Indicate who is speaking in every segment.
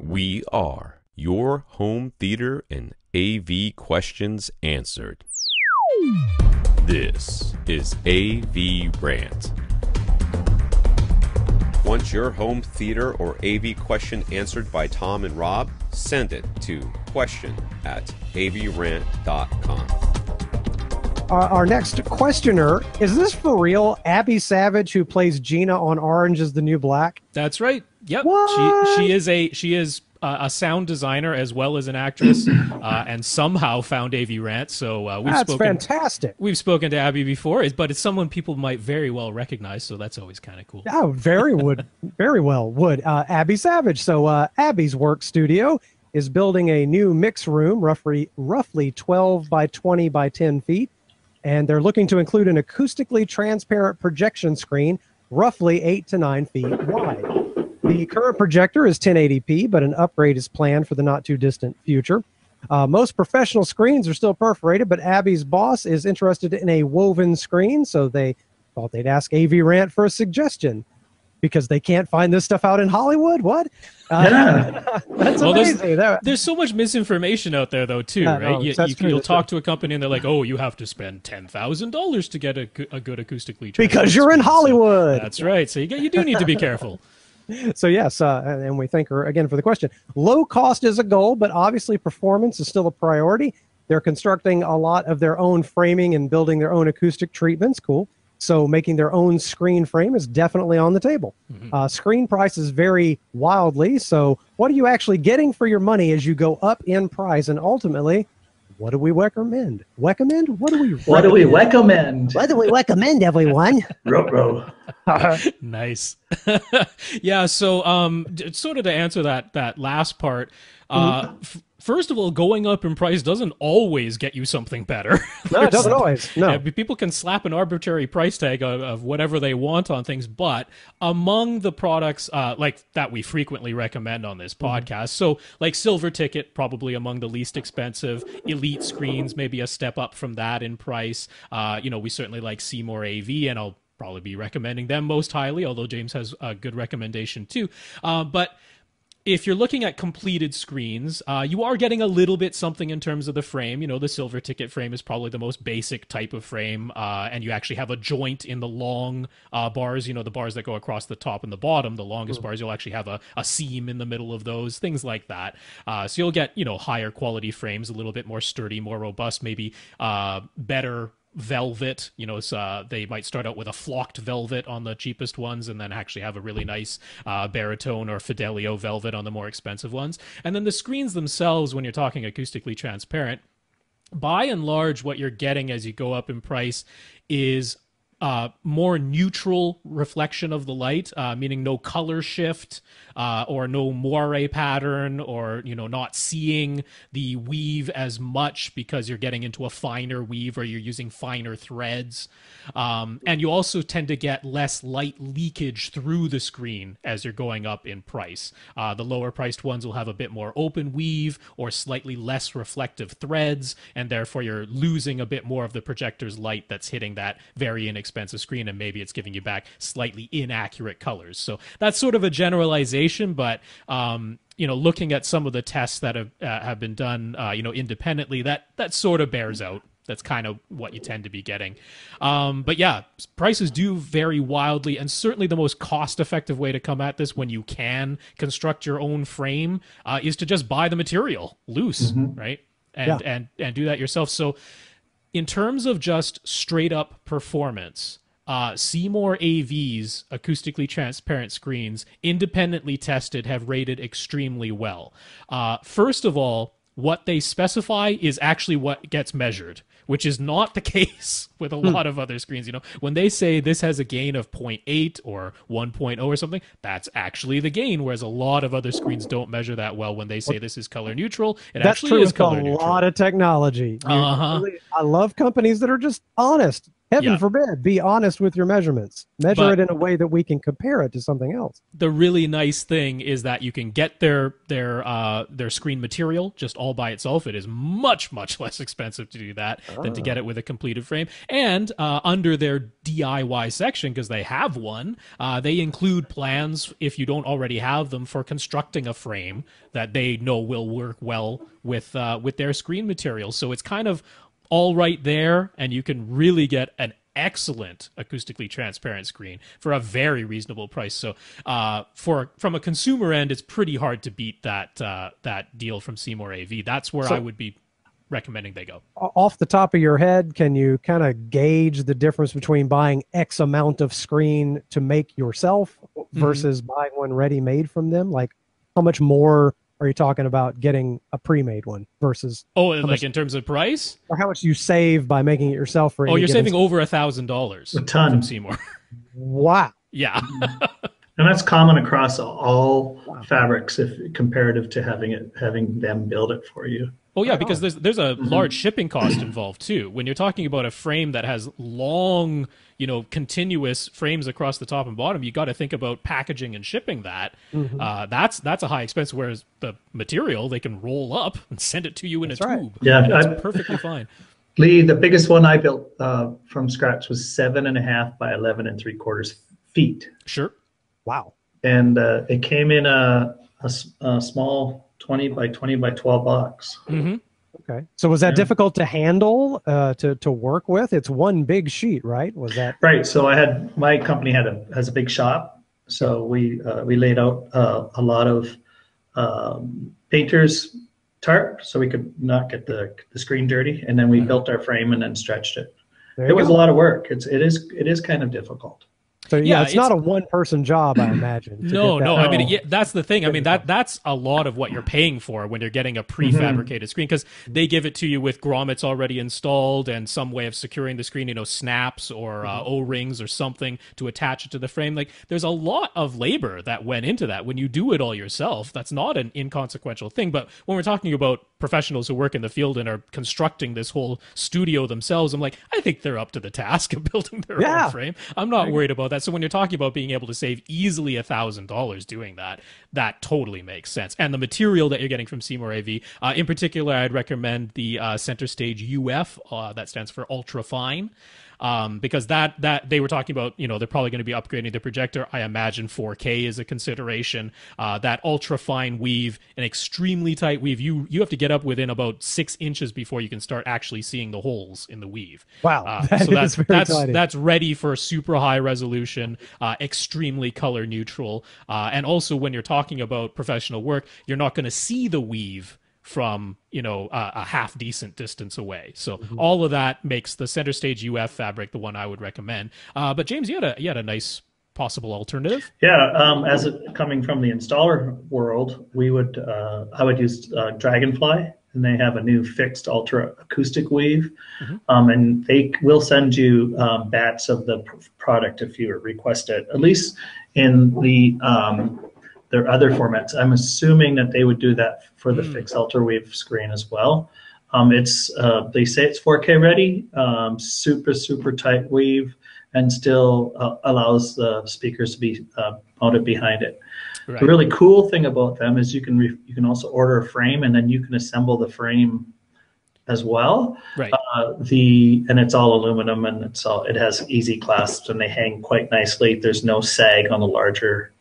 Speaker 1: We are your home theater and AV questions answered. This is AVRant. Want your home theater or AV question answered by Tom and Rob? Send it to question@avrant.com.
Speaker 2: Our next questioner, is this for real? Abby Savage, who plays Gina on Orange is the New Black?
Speaker 3: That's right. Yep.
Speaker 2: What?
Speaker 3: She is a sound designer as well as an actress, and somehow found AVRant. So
Speaker 2: That's fantastic.
Speaker 3: We've spoken to Abby before, but it's someone people might very well recognize. So that's always kind of cool.
Speaker 2: Oh, very well would. Abby Savage. So Abby's work studio is building a new mix room, roughly 12 by 20 by 10 feet. And they're looking to include an acoustically transparent projection screen, roughly 8 to 9 feet wide. The current projector is 1080p, but an upgrade is planned for the not-too-distant future. Most professional screens are still perforated, but Abby's boss is interested in a woven screen, so they thought they'd ask AVRant for a suggestion. Because they can't find this stuff out in Hollywood? What?
Speaker 4: Yeah.
Speaker 2: That's amazing.
Speaker 3: There's so much misinformation out there, though, too, right?
Speaker 2: No,
Speaker 3: You'll talk to a company and they're like, oh, you have to spend $10,000 to get a good acoustically.
Speaker 2: Because you're in Hollywood.
Speaker 3: That's right. So you do need to be careful.
Speaker 2: So yes, and we thank her again for the question. Low cost is a goal, but obviously performance is still a priority. They're constructing a lot of their own framing and building their own acoustic treatments. Cool. So making their own screen frame is definitely on the table.
Speaker 3: Mm-hmm.
Speaker 2: Screen prices vary wildly. So what are you actually getting for your money as you go up in price? And ultimately, what do we recommend? What do we recommend? What do we recommend, everyone?
Speaker 4: Ruh-roh.
Speaker 3: Nice. Yeah, so sort of to answer that last part, first of all, going up in price doesn't always get you something better.
Speaker 2: No, it doesn't always. No.
Speaker 3: People can slap an arbitrary price tag of whatever they want on things, but among the products like that we frequently recommend on this podcast, so like Silver Ticket, probably among the least expensive. Elite Screens, maybe a step up from that in price. We certainly like SeymourAV, and I'll probably be recommending them most highly, although James has a good recommendation too. But if you're looking at completed screens, you are getting a little bit something in terms of the frame. The Silver Ticket frame is probably the most basic type of frame, and you actually have a joint in the long bars, the bars that go across the top and the bottom, the longest bars, you'll actually have a seam in the middle of those, things like that. So you'll get, higher quality frames, a little bit more sturdy, more robust, maybe better velvet. They might start out with a flocked velvet on the cheapest ones and then actually have a really nice baritone or Fidelio velvet on the more expensive ones. And then the screens themselves, when you're talking acoustically transparent, by and large what you're getting as you go up in price is more neutral reflection of the light, meaning no color shift or no moire pattern, or not seeing the weave as much because you're getting into a finer weave or you're using finer threads. And you also tend to get less light leakage through the screen as you're going up in price. The lower priced ones will have a bit more open weave or slightly less reflective threads, and therefore you're losing a bit more of the projector's light that's hitting that very inexpensive screen, and maybe it's giving you back slightly inaccurate colors. So that's sort of a generalization, but looking at some of the tests that have been done independently, that sort of bears out. That's kind of what you tend to be getting. But yeah, prices do vary wildly, and certainly the most cost-effective way to come at this when you can construct your own frame is to just buy the material loose, right? And do that yourself. So in terms of just straight-up performance, SeymourAV's acoustically transparent screens, independently tested, have rated extremely well. First of all, what they specify is actually what gets measured, which is not the case with a lot of other screens. When they say this has a gain of 0.8 or 1.0 or something, that's actually the gain, whereas a lot of other screens don't measure that well. When they say this is color neutral, it actually is color neutral.
Speaker 2: That's a lot of technology. I love companies that are just honest. Heaven
Speaker 3: Yeah.
Speaker 2: forbid, be honest with your measurements. Measure
Speaker 3: But-
Speaker 2: it in a way that we can compare it to something else.
Speaker 3: The really nice thing is that you can get their screen material just all by itself. It is much less expensive to do that than to get it with a completed frame. And under their DIY section, because they have one, they include plans, if you don't already have them, for constructing a frame that they know will work well with their screen material. So it's kind of all right there, and you can really get an excellent acoustically transparent screen for a very reasonable price. So from a consumer end, it's pretty hard to beat that deal from SeymourAV. That's where I would be recommending they go.
Speaker 2: Off the top of your head, can you kind of gauge the difference between buying X amount of screen to make yourself versus buying one ready-made from them? Like, how much more are you talking about getting a pre-made one versus?
Speaker 3: In terms of price?
Speaker 2: Or how much you save by making it yourself? For
Speaker 3: You're saving over $1,000
Speaker 4: A ton.
Speaker 3: from Seymour.
Speaker 2: Wow.
Speaker 3: Yeah.
Speaker 4: And that's common across all fabrics, if comparative to having them build it for you.
Speaker 3: Oh yeah, because there's a large shipping cost involved too. When you're talking about a frame that has long, continuous frames across the top and bottom, you got to think about packaging and shipping that. That's a high expense. Whereas the material they can roll up and send it to you in a tube.
Speaker 4: Yeah,
Speaker 3: that's perfectly fine.
Speaker 4: Lee, the biggest one I built from scratch was 7.5 by 11.75 feet.
Speaker 3: Sure.
Speaker 2: Wow.
Speaker 4: And it came in a small 20 by 20 by 12 box.
Speaker 3: Mm-hmm.
Speaker 2: Okay. So was that difficult to handle, to work with? It's one big sheet, right? Was that
Speaker 4: right? So my company has a big shop, so we laid out a lot of painters tarp so we could not get the screen dirty, and then we built our frame and then stretched it. It was a lot of work. It is kind of difficult.
Speaker 2: So it's not a one-person job, I imagine.
Speaker 3: No. I mean, that's the thing. I mean, that's a lot of what you're paying for when you're getting a prefabricated screen, because they give it to you with grommets already installed and some way of securing the screen, snaps or O-rings or something to attach it to the frame. Like, there's a lot of labor that went into that. When you do it all yourself, that's not an inconsequential thing. But when we're talking about professionals who work in the field and are constructing this whole studio themselves, I'm like, I think they're up to the task of building their own frame. I'm not worried about that. So when you're talking about being able to save easily $1,000 doing that, that totally makes sense. And the material that you're getting from SeymourAV, in particular, I'd recommend the Center Stage UF, that stands for Ultra Fine. Because that they were talking about, they're probably going to be upgrading the projector. I imagine 4K is a consideration. That ultra fine weave, an extremely tight weave. You have to get up within about 6 inches before you can start actually seeing the holes in the weave.
Speaker 2: Wow,
Speaker 3: that's ready for super high resolution, extremely color neutral, and also when you're talking about professional work, you're not going to see the weave from a half decent distance away. So all of that makes the Center Stage UF fabric the one I would recommend. But James, you had a nice possible alternative.
Speaker 4: Yeah, coming from the installer world, I would use Dragonfly, and they have a new fixed Ultra AcoustiWeave, and they will send you bats of the product if you request it. At least in their other formats, I'm assuming that they would do that for the fixed UltraWeave screen as well. They say it's 4K ready, super tight weave, and still allows the speakers to be mounted behind it. Right. The really cool thing about them is you can also order a frame, and then you can assemble the frame as well.
Speaker 3: Right.
Speaker 4: And it's all aluminum, and it has easy clasps, and they hang quite nicely. There's no sag on the larger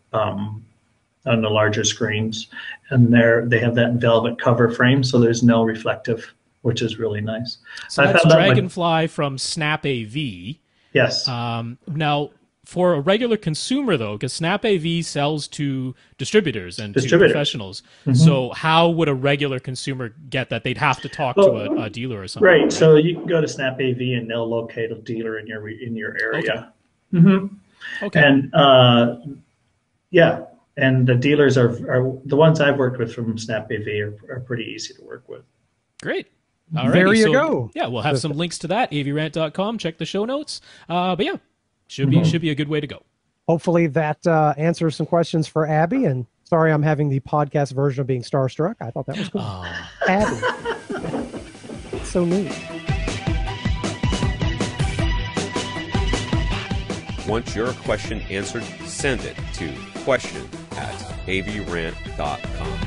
Speaker 4: screens, and they have that velvet cover frame, so there's no reflective, which is really nice.
Speaker 3: So that's Dragonfly from SnapAV.
Speaker 4: Yes.
Speaker 3: Now, for a regular consumer, though, because SnapAV sells to distributors and to professionals, so how would a regular consumer get that? They'd have to talk to a dealer or something.
Speaker 4: Right. So you can go to SnapAV, and they'll locate a dealer in your area. Okay.
Speaker 3: Okay.
Speaker 4: And yeah. And the dealers are the ones I've worked with from SnapAV are pretty easy to work with.
Speaker 3: Great. Alrighty,
Speaker 2: there you go.
Speaker 3: Yeah, we'll have some links to that, avrant.com. Check the show notes. But yeah, should be a good way to go.
Speaker 2: Hopefully that answers some questions for Abby. And sorry, I'm having the podcast version of being starstruck. I thought that was cool. Abby. It's so neat.
Speaker 1: Want your question answered? Send it to question@avrant.com.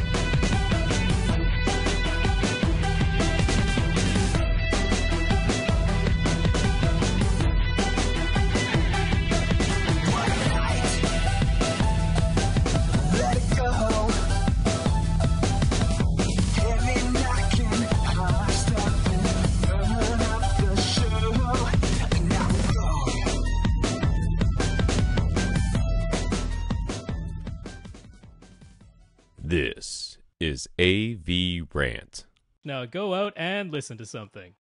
Speaker 1: This is AVRant.
Speaker 3: Now go out and listen to something.